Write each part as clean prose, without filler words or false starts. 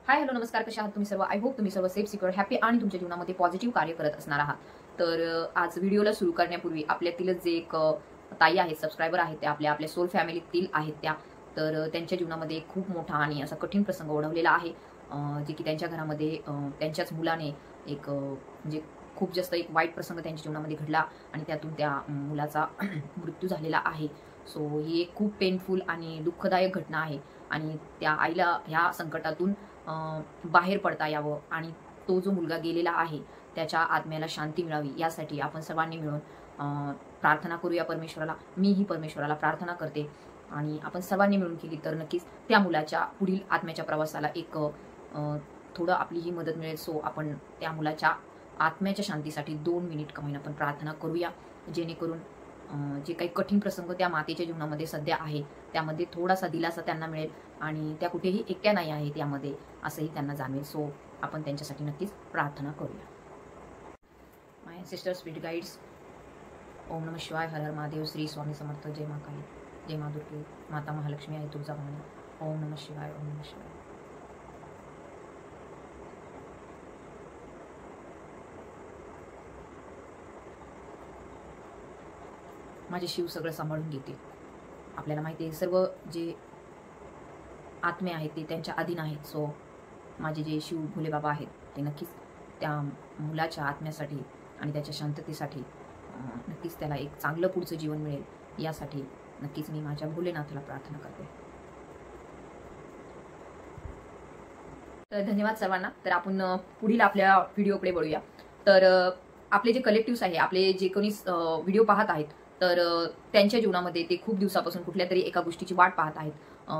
Hi hello नमस्कार, कशा आहात तुम्ही सर्व? आय होप तुम्ही सर्व सेफ सिक्युअर हॅपी आणि तुमच्या जीवनामध्ये पॉझिटिव्ह कार्य करत असणार आहात. तर आज व्हिडिओला सुरू करण्यापूर्वी आपल्यातीलच जे एक ताई आहेत, सबस्क्रायबर आहेत, त्या आपल्या आपल्या सोल फॅमिलीतील आहेत त्या. तर त्यांच्या जीवनामध्ये एक खूप मोठा आणि असा कठीण प्रसंग ओढवलेला आहे, जे की त्यांच्या घरामध्ये त्यांच्याच मुलाने एक म्हणजे खूप जास्त एक वाईट प्रसंग त्यांच्या जीवनामध्ये घडला आणि त्यातून त्या मुलाचा मृत्यू झालेला आहे. सो ही एक खूप पेनफुल आणि दुःखदायक घटना आहे आणि त्या आईला ह्या संकटातून बाहेर पडता यावं आणि तो जो मुलगा गेलेला आहे त्याच्या आत्म्याला शांती मिळावी यासाठी आपण सर्वांनी मिळून प्रार्थना करूया परमेश्वराला. मीही परमेश्वराला प्रार्थना करते आणि आपण सर्वांनी मिळून केली तर नक्कीच त्या मुलाच्या पुढील आत्म्याच्या प्रवासाला एक थोडं आपली ही मदत मिळेल. सो आपण त्या मुलाच्या आत्म्याच्या शांतीसाठी 2 मिनिट का होईना आपण प्रार्थना करूया, जेणेकरून जे काही कठीण प्रसंग त्या मातेच्या जीवनामध्ये सध्या आहे त्यामध्ये थोडासा दिलासा त्यांना मिळेल आणि त्या कुठेही एकट्या नाही आहेत यामध्ये, असंही त्यांना जाणवेल. सो आपण त्यांच्यासाठी नक्कीच प्रार्थना करूया. माय सिस्टर स्पिरिट गाईड्स, ओम नमः शिवाय, हर हर महादेव, श्री स्वामी समर्थ, जय मा काली, जय मा दुर्गे, माता महालक्ष्मी आई तुळजाभवानी. ओम नमः शिवाय, ओम नमः शिवाय. माझे शिव सगळं सांभाळून घेतील. आपल्याला माहिती आहे सर्व जे आत्मे आहेत ते त्यांच्या अधीन आहेत. सो माझे जे शिव भोले बाबा आहेत ते नक्कीच त्या मुलाच्या आत्म्यासाठी आणि त्याच्या शांततेसाठी नक्कीच त्याला एक चांगलं पुढचं जीवन मिळेल यासाठी नक्कीच मी माझ्या भोलेनाथाला प्रार्थना करते. तर धन्यवाद सर्वांना. तर आपण पुढील आपल्या व्हिडिओकडे वळूया. तर आपले जे कलेक्टिव्स आहे, आपले जे कोणी व्हिडिओ पाहत आहेत, तर त्यांच्या जीवनामध्ये ते खूप दिवसापासून कुठल्या तरी एका गोष्टीची वाट पाहत आहेत.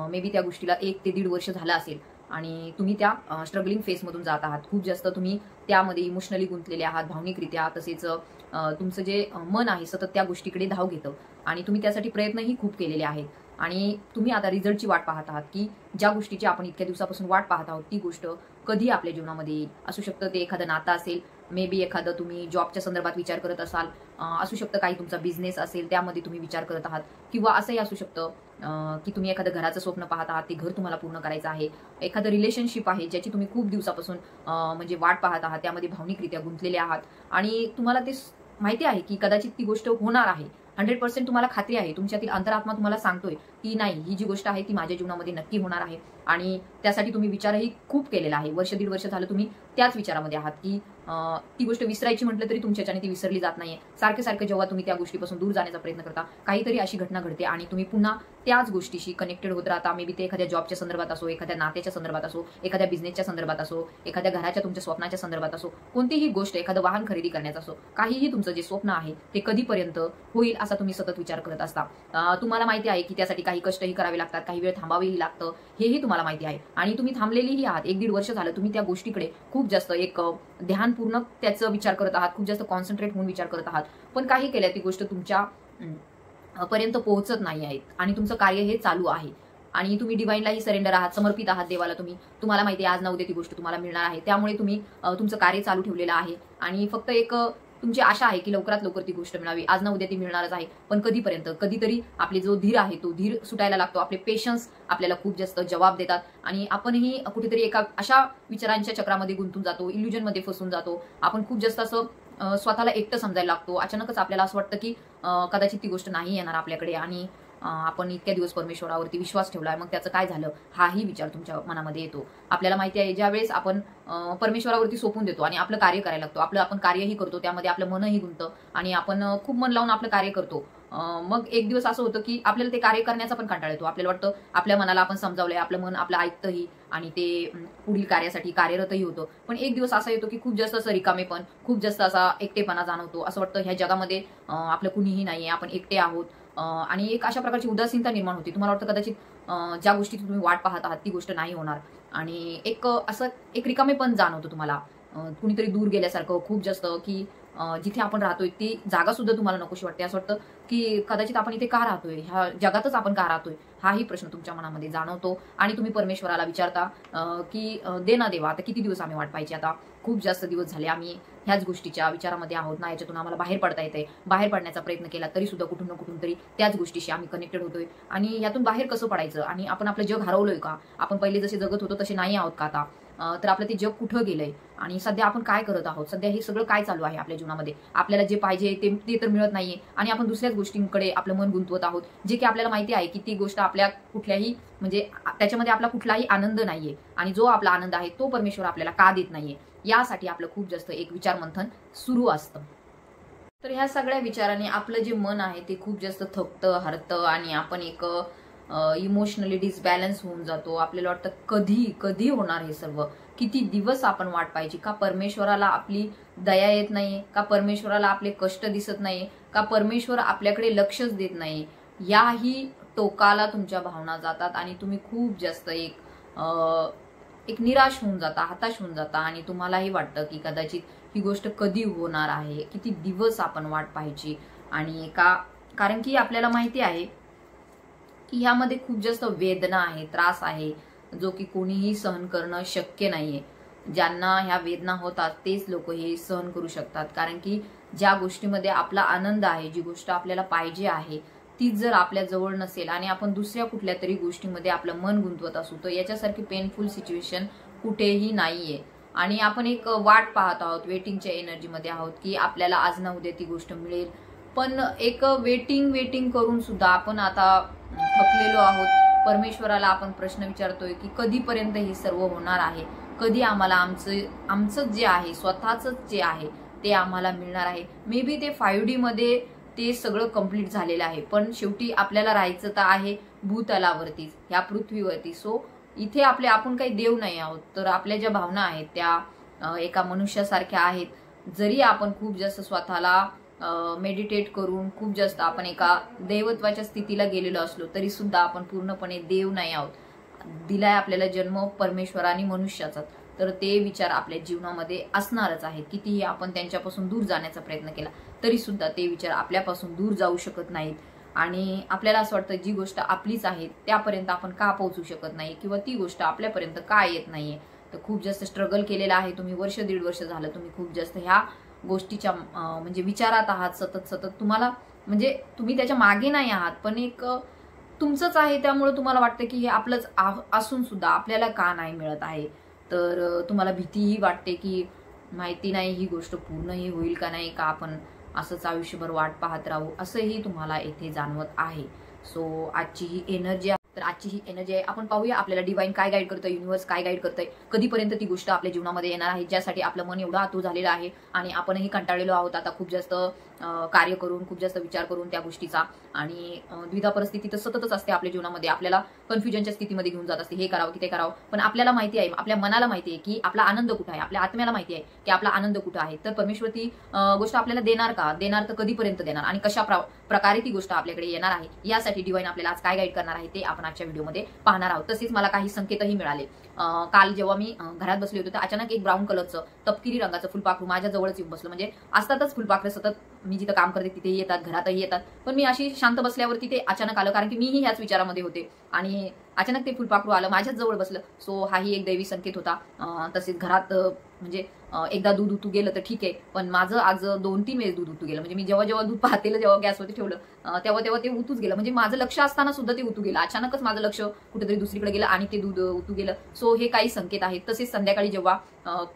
मे बी त्या गोष्टीला 1 ते 1.5 वर्ष झालं असेल आणि तुम्ही त्या स्ट्रगलिंग फेजमधून जात आहात. खूप जास्त तुम्ही त्यामध्ये इमोशनली गुंतलेले आहात, भावनिकरित्या. तसेच तुमचं जे मन आहे सतत त्या गोष्टीकडे धाव घेतं आणि तुम्ही त्यासाठी प्रयत्नही खूप केलेले आहेत आणि तुम्ही आता रिझल्टची वाट पाहत आहात, की ज्या गोष्टीची आपण इतक्या दिवसापासून वाट पाहत आहोत ती गोष्ट कधी आपल्या जीवनामध्ये येईल. असू शकतं ते एखादं नातं असेल, मे बी एखादं तुम्ही जॉबच्या संदर्भात विचार करत असाल, असू शकतं काही तुमचा बिझनेस असेल त्यामध्ये तुम्ही विचार करत आहात, किंवा असंही असू शकतं की तुम्ही एखादं घराचं स्वप्न पाहत आहात, ते घर तुम्हाला पूर्ण करायचं आहे. एखादं रिलेशनशिप आहे ज्याची तुम्ही खूप दिवसापासून म्हणजे वाट पाहत आहात, त्यामध्ये भावनिकरित्या गुंतलेले आहात आणि तुम्हाला ते माहिती आहे की कदाचित ती गोष्ट होणार आहे. 100% तुम्हाला खात्री आहे, तुमच्यातील अंतरात्मा तुम्हाला सांगतोय की नाही, ही जी गोष्ट आहे ती माझ्या जीवनामध्ये नक्की होणार आहे आणि त्यासाठी तुम्ही विचारही खूप केलेला आहे. वर्ष 1.5 वर्ष झालं तुम्ही त्याच विचारामध्ये आहात की ती गोष्ट विसरायची म्हटलं तरी तुमच्याच्याने ती विसरली जात नाहीये. सारखे सारखे जेव्हा तुम्ही त्या गोष्टीपासून दूर जाण्याचा प्रयत्न करता, काहीतरी अशी घटना घडते आणि तुम्ही पुन्हा त्याच गोष्टीशी कनेक्टेड होत राहता. मे बी ते एखाद्या जॉबच्या संदर्भात असो, एखाद्या नात्याच्या संदर्भात असो, एखाद्या बिझनेसच्या संदर्भात असो, एखाद्या घराच्या तुमच्या स्वप्नाच्या संदर्भात असो, कोणतीही गोष्ट, एखादं वाहन खरेदी करण्याचं असो, काहीही तुमचं जे स्वप्न आहे ते कधीपर्यंत होईल असा तुम्ही सतत विचार करत असता. तुम्हाला माहिती आहे की त्यासाठी काही कष्टही करावे लागतात, काही वेळ थांबावेही लागतं, हेही तुम्हाला माहिती आहे आणि तुम्ही थांबलेलीही आहात. 1-1.5 वर्ष झालं तुम्ही त्या गोष्टीकडे खूप जास्त एक ध्यानपूर्वक त्याचा विचार करत आहात, खूप जास्त कॉन्सन्ट्रेट होऊन विचार करत आहात, पण काही केल्या ती गोष्ट तुमच्या पर्यंत पोहोचत नाही आहेत आणि तुमचं कार्य हे चालू आहे आणि तुम्ही डिवाइनलाही सरेंडर आहात, समर्पित आहात देवाला. तुम्हाला माहिती आहे आज ना उद्या ती गोष्ट तुम्हाला मिळणार आहे. त्यामुळे तुम्ही तुमचं कार्य चालू ठेवलेलं आहे आणि फक्त एक तुमची आशा आहे की लवकरात लवकर ती गोष्ट मिळावी. आज ना उद्या ती मिळणारच आहे, पण कधीपर्यंत? कधीतरी आपले जो धीर आहे तो धीर सुटायला लागतो. आपले पेशन्स आपल्याला खूप जास्त जबाब देतात आणि आपणही कुठेतरी एका अशा विचारांच्या चक्रामध्ये गुंतून जातो, इल्युजनमध्ये फसून जातो. आपण खूप जास्त असं स्वतःला एकटं समजायला लागतो. अचानकच आपल्याला असं वाटतं की कदाचित ती गोष्ट नाही येणार आपल्याकडे आणि आपण इतक्या दिवस परमेश्वरावरती विश्वास ठेवलाय, मग त्याचं काय झालं, हाही विचार तुमच्या मनामध्ये येतो. आपल्याला माहिती आहे ज्यावेळेस आपण परमेश्वरावरती सोपून देतो आणि आपलं कार्य करायला लागतो, आपलं आपण कार्यही करतो, त्यामध्ये आपलं मनही गुंततं आणि आपण खूप मन लावून आपलं कार्य करतो. मग एक दिवस असं होतं की आपल्याला ते कार्य करण्याचा पण कंटाळा येतो. आपल्याला वाटतं आपल्या मनाला आपण समजावलंय, आपलं मन आपलं ऐकतंही आणि ते पुढील कार्यासाठी कार्यरतही होतं. पण एक दिवस असा येतो की खूप जास्त असं रिकामेपण, खूप जास्त असा एकटेपणा जाणवतो. असं वाटतं ह्या जगामध्ये आपलं कुणीही नाहीये, आपण एकटे आहोत आणि एक अशा प्रकारची उदासीनता निर्माण होती. तुम्हाला वाटतं कदाचित ज्या गोष्टीची तुम्ही वाट पाहत आहात ती गोष्ट नाही होणार आणि एक असं एक रिकामेपण जाणवतं तुम्हाला, कुणीतरी दूर गेल्यासारखं खूप जास्त, की जिथे आपण राहतोय ती जागा सुद्धा तुम्हाला नकोशी वाटते. असं वाटतं की कदाचित आपण इथे का राहतोय, ह्या जगातच आपण का राहतोय, हाही प्रश्न तुमच्या मनामध्ये जाणवतो आणि तुम्ही परमेश्वराला विचारता की दे ना देवा, आता किती दिवस आम्ही वाट पाहायची? आता खूप जास्त दिवस झाले आम्ही ह्याच गोष्टीच्या विचारामध्ये आहोत ना, याच्यातून आम्हाला बाहेर पडता येते. बाहेर पडण्याचा प्रयत्न केला तरी सुद्धा कुठून ना कुठून तरी त्याच गोष्टीशी आम्ही कनेक्टेड होतोय आणि यातून बाहेर कसं पडायचं? आणि आपण आपलं जग हरवलोय का? आपण पहिले जसे जगत होतो तसे नाही आहोत का आता? तर आपलं ते जग कुठं गेलंय आणि सध्या आपण काय करत आहोत, सध्या हे सगळं काय चालू आहे आपल्या जीवनामध्ये, आपल्याला जे पाहिजे ते तर मिळत नाहीये आणि आपण दुसऱ्याच गोष्टींकडे आपलं मन गुंतवत आहोत, जे की आपल्याला माहिती आहे की ती गोष्ट आपल्या कुठल्याही म्हणजे त्याच्यामध्ये आपला कुठलाही आनंद नाहीये आणि जो आपला आनंद आहे तो परमेश्वर आपल्याला का देत नाहीये, यासाठी आपलं खूप जास्त एक विचार मंथन सुरू असतं. तर ह्या सगळ्या विचाराने आपलं जे मन आहे ते खूप जास्त थकतं, हरतं आणि आपण एक इमोशनली डिसबॅलन्स होऊन जातो. आपल्याला वाटतं कधी कधी होणार हे सर्व, किती दिवस आपण वाट पाहिजे, का परमेश्वराला आपली दया येत नाही, का परमेश्वराला आपले कष्ट दिसत नाही, का परमेश्वर आपल्याकडे लक्षच देत नाही, याही टोकाला तुमच्या भावना जातात आणि तुम्ही खूप जास्त एक निराश होऊन जाता, हताश होऊन जाता आणि तुम्हालाही वाटतं की कदाचित ही गोष्ट कधी होणार आहे, किती दिवस आपण वाट पाहायची. आणि कारण की आपल्याला माहिती आहे की ह्यामध्ये खूप जास्त वेदना आहे, त्रास आहे, जो की कोणीही सहन करणं शक्य नाहीये. ज्यांना ह्या वेदना होतात तेच लोक हे सहन करू शकतात, कारण की ज्या गोष्टीमध्ये आपला आनंद आहे, जी गोष्ट आपल्याला पाहिजे आहे, तीच जर आपल्या जवळ नसेल आणि आपण दुसऱ्या कुठल्या तरी गोष्टीमध्ये आपलं मन गुंतवत असू, तर याच्यासारखी पेनफुल सिच्युएशन कुठेही नाहीये. आणि आपण एक वाट पाहत आहोत, वेटिंगच्या एनर्जीमध्ये आहोत की आपल्याला आज ना उद्या ती गोष्ट मिळेल. पण एक वेटिंग करून सुद्धा आपण आता थकलेलो आहोत. परमेश्वराला आपण प्रश्न विचारतोय की कधीपर्यंत हे सर्व होणार आहे, कधी आम्हाला आमचं जे आहे, स्वतःच जे आहे ते आम्हाला मिळणार आहे. मे बी ते 5D मध्ये ते सगळं कंप्लीट झालेलं आहे, पण शेवटी आपल्याला राहायचं तर आहे भूतलावरतीच, ह्या पृथ्वीवरती. सो इथे आपण काही देव नाही आहोत. तर आपल्या ज्या भावना आहेत त्या एका मनुष्यासारख्या आहेत. जरी आपण खूप जास्त स्वतःला मेडिटेट करून खूप जास्त आपण एका दैवत्वाच्या स्थितीला गेलेलो असलो तरी सुद्धा आपण पूर्णपणे देव नाही आहोत. दिलाय आपल्याला जन्म परमेश्वराने मनुष्याचा, तर ते विचार आपल्या जीवनामध्ये असणारच आहेत. कितीही आपण त्यांच्यापासून दूर जाण्याचा प्रयत्न केला तरी सुद्धा ते विचार आपल्यापासून दूर जाऊ शकत नाहीत. आणि आपल्याला असं वाटतं जी गोष्ट आपलीच आहे त्यापर्यंत आपण का पोहोचू शकत नाही, किंवा ती गोष्ट आपल्यापर्यंत का येत नाहीये. तर खूप जास्त स्ट्रगल केलेला आहे तुम्ही, वर्ष दीड वर्ष झालं तुम्ही खूप जास्त ह्या गोष्टीच्या म्हणजे विचारात आहात, सतत तुम्हाला म्हणजे तुम्ही त्याच्या मागे नाही आहात, पण एक तुमचंच आहे, त्यामुळे तुम्हाला वाटतं की हे आपलंच असून सुद्धा आपल्याला का नाही मिळत आहे. तर तुम्हाला भीतीही वाटते की माहिती नाही ही गोष्ट पूर्णही होईल का नाही, का आपण असंच आयुष्यभर वाट पाहत राहू, असंही तुम्हाला येथे जाणवत आहे. सो आजची ही एनर्जी आहे. आपण पाहूया आपल्याला डिवाइन काय गाईड करतंय, युनिव्हर्स काय गाईड करतंय, कधीपर्यंत ती गोष्ट आपल्या जीवनामध्ये येणार आहे ज्यासाठी आपलं मन एवढं आतुर झालेलं आहे आणि आपणही कंटाळलेलो आहोत आता खूप जास्त कार्य करून, खूप जास्त विचार करून त्या गोष्टीचा. आणि द्विधा परिस्थिती तर सततच असते आपल्या जीवनामध्ये, आपल्याला कन्फ्युजनच्या स्थितीमध्ये घेऊन जात असते, हे करावं की ते करावं. पण आपल्याला माहिती आहे, आपल्या मनाला माहिती आहे की आपला आनंद कुठं आहे, आपल्या आत्म्याला माहिती आहे की आपला आनंद कुठं आहे. तर परमेश्वर ती गोष्ट आपल्याला देणार का, देणार तर कधीपर्यंत देणार आणि कशा प्रकारे ती गोष्ट आपल्याकडे येणार आहे, यासाठी डिवाइन आपल्याला आज काय गाईड करणार आहे ते आपण आजच्या व्हिडिओमध्ये पाहणार आहोत. तसेच मला काही संकेतही मिळाले. काल जेव्हा मी घरात बसले होते तर अचानक एक ब्राऊन कलरचं तपकिरी रंगाचं फुलपाखरू माझ्या जवळच येऊन बसलं. म्हणजे असतातच फुलपाखरं सतत, मी जिथं काम करते तिथेही येतात, घरातही येतात, पण मी अशी शांत बसल्यावरती ते अचानक आलं, कारण की मीही ह्याच विचारामध्ये होते आणि अचानक ते फुलपाखरू आलं, माझ्याच जवळ बसलं. सो हाही एक दैवी संकेत होता. तसेच घरात म्हणजे एकदा दूध उतू गेलं तर ठीक आहे, पण माझं आज 2-3 वेळेस दूध उतू गेलं. म्हणजे मी जेव्हा दूध पातेलं जेव्हा गॅसवरती ठेवलं तेव्हा ते उतूच गेलं. म्हणजे माझं लक्ष असताना सुद्धा ते उतू गेलं. अचानकच माझं लक्ष कुठेतरी दुसरीकडे गेलं आणि ते दूध उतू गेलं. सो हे काही संकेत आहेत. तसेच संध्याकाळी जेव्हा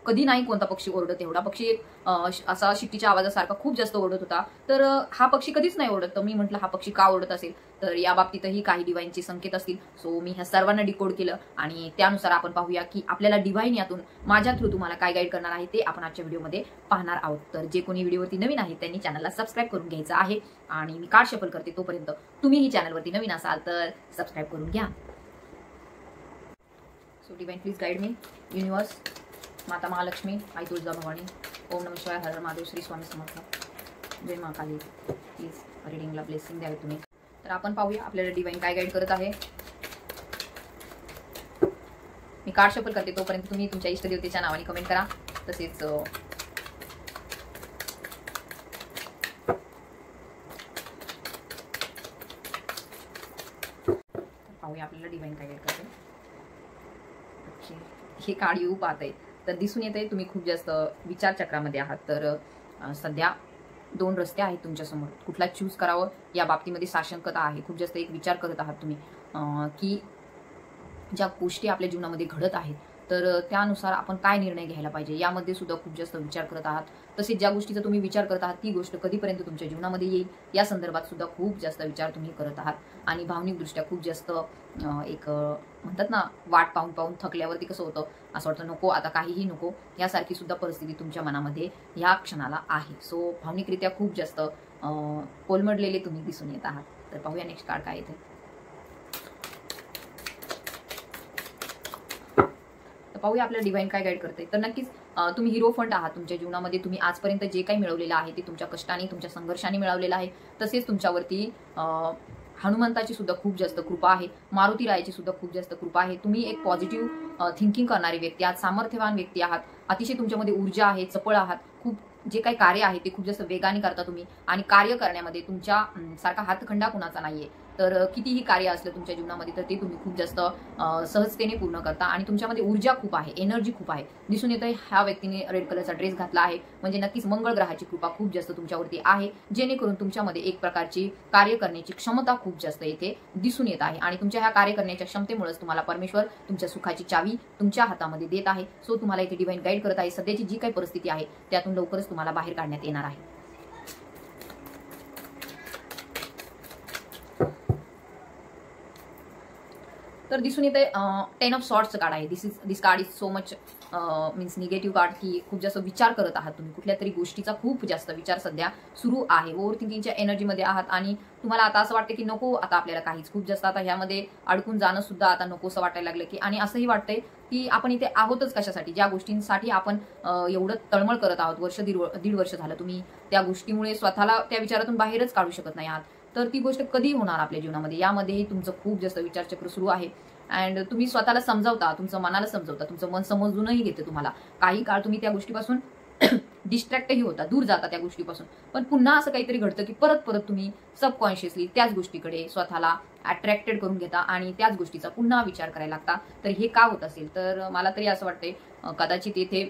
कधी नाही कोणता पक्षी ओरडत, एवढा पक्षी एक असा शिट्टीच्या आवाजासारखा खूप जास्त ओरडत होता. तर हा पक्षी कधीच नाही ओरडत. तर मी म्हटलं हा पक्षी का ओरडत असेल, तर या बाबतीतही काही डिवाइनचे संकेत असतील. सो मी ह्या सर्वांना डिकोड केलं आणि त्यानुसार आपण पाहूया की आपल्याला डिवाइन यातून माझ्या थ्रू तुम्हाला काय गाईड करणार आहे ते आपण आजच्या व्हिडिओमध्ये पाहणार आहोत. तर जे कोणी व्हिडिओवरती नवीन आहे त्यांनी चॅनलला सबस्क्राईब करून घ्यायचं आहे आणि मी कार्ड शफल करते, तोपर्यंत तुम्हीही चॅनलवरती नवीन असाल तर सबस्क्राईब करून घ्या. So divine please guide me. Universe, माता महालक्ष्मी, आई तुळजा भवानी, ओम नमः शिवाय, हर हर महादेव, श्री स्वामी समर्थ, जय महाकाली. प्लीज रिडिंगला ब्लेसिंग द्यावे तुम्ही. तर आपण पाहूया आपल्याला डिवाइन काय गाईड करत आहे. मी कार्ड शफल करते, तोपर्यंत तुम्ही तुमच्या इष्टदेवतेच्या नावाने कमेंट करा. तसेच पाहूया आपल्याला डिवाइन काय गाईड करते. हे कार्ड येऊ पाहत आहे तर दिसून येत आहे तुम्ही खूप जास्त विचार चक्रामध्ये आहात. तर सध्या 2 रस्ते आहेत तुमच्यासमोर, कुठला चूज करावं या बाबतीमध्ये साशंकता आहे. खूप जास्त एक विचार करत आहात तुम्ही की ज्या गोष्टी आपल्या जीवनामध्ये घडत आहेत तर त्यानुसार आपण काय निर्णय घ्यायला पाहिजे यामध्ये सुद्धा खूप जास्त विचार करत आहात. तसेच ज्या गोष्टीचा तुम्ही विचार करत आहात ती गोष्ट कधीपर्यंत तुमच्या जीवनामध्ये येईल या संदर्भात सुद्धा खूप जास्त विचार तुम्ही करत आहात. आणि भावनिकदृष्ट्या खूप जास्त म्हणतात ना, वाट पाहून पाहून थकल्यावरती कसं होतं, असं वाटतं नको आता काहीही नको, यासारखी सुद्धा परिस्थिती तुमच्या मनामध्ये ह्या क्षणाला आहे. सो भावनिकरित्या खूप जास्त कोलमडलेले तुम्ही दिसून येत आहात. तर पाहूया नेक्स्ट कार्ड काय येते. तर पाहूया आपल्याला डिवाइन काय गाईड करते. तर नक्कीच तुम्ही हिरोफंट आहात तुमच्या जीवनामध्ये. तुम्ही आजपर्यंत जे काही मिळवलेलं आहे ते तुमच्या कष्टाने, तुमच्या संघर्षाने मिळवलेलं आहे. तसेच तुमच्यावरती हनुमंताची सुद्धा खूप जास्त कृपा आहे, मारुती रायाची सुद्धा खूप जास्त कृपा आहे. तुम्ही एक पॉझिटिव्ह थिंकिंग करणारी व्यक्ती आहात, सामर्थ्यवान व्यक्ती आहात, अतिशय तुमच्यामध्ये ऊर्जा आहे, चपळ आहात. खूप जे काही कार्य आहे ते खूप जास्त वेगाने करता तुम्ही. आणि कार्य करण्यामध्ये तुमच्या सारखा हातखंडा कुणाचा नाहीये. तर कितीही कार्य असलं तुमच्या जीवनामध्ये तर ते तुम्ही खूप जास्त सहजतेने पूर्ण करता. आणि तुमच्यामध्ये ऊर्जा खूप आहे, एनर्जी खूप आहे. दिसून येतंय ह्या व्यक्तीने रेड कलरचा ड्रेस घातला आहे म्हणजे नक्कीच मंगळ ग्रहाची कृपा खूप जास्त तुमच्यावरती आहे, जेणेकरून तुमच्यामध्ये एक प्रकारची कार्य करण्याची क्षमता खूप जास्त येथे दिसून येत आहे. आणि तुमच्या ह्या कार्य करण्याच्या क्षमतेमुळेच तुम्हाला परमेश्वर तुमच्या सुखाची चावी तुमच्या हातामध्ये देत आहे. सो तुम्हाला इथे डिवाइन गाईड करत आहे. सध्याची जी काही परिस्थिती आहे त्यातून लवकरच तुम्हाला बाहेर काढण्यात येणार आहे. तर दिसून येते 10 ऑफ सॉर्ट्सचं कार्ड आहे. This card is so much means negative card, की खूप जास्त विचार करत आहात तुम्ही. कुठल्या तरी गोष्टीचा खूप जास्त विचार सध्या सुरू आहे. ओव्हर थिंकिंगच्या एनर्जीमध्ये आहात आणि तुम्हाला आता असं वाटतं की नको आता आपल्याला काहीच, खूप जास्त आता ह्यामध्ये अडकून जाणं सुद्धा आता नकोसं वाटायला लागलं. की आणि असंही वाटतंय की आपण इथे आहोतच कशासाठी, ज्या गोष्टींसाठी आपण एवढं तळमळ करत आहोत, वर्ष दीड वर्ष झालं तुम्ही त्या गोष्टीमुळे स्वतःला त्या विचारातून बाहेरच काढू शकत नाही आहात. तर ती गोष्ट कधी होणार आपल्या जीवनामध्ये, यामध्येही तुमचं खूप जास्त विचारचक्र सुरू आहे. अँड तुम्ही स्वतःला समजावता, तुमचं मनाला समजावता, तुमचं मन समजूनही घेते तुम्हाला. काही काळ तुम्ही त्या गोष्टीपासून डिस्ट्रॅक्टही होता, दूर जाता त्या गोष्टीपासून. पण पुन्हा असं काहीतरी घडतं की परत परत तुम्ही सबकॉन्शियसली त्याच गोष्टीकडे स्वतःला अट्रॅक्टेड करून घेता आणि त्याच गोष्टीचा पुन्हा विचार करायला लागता. तर हे का होत असेल, तर मला तरी असं वाटतंय कदाचित येथे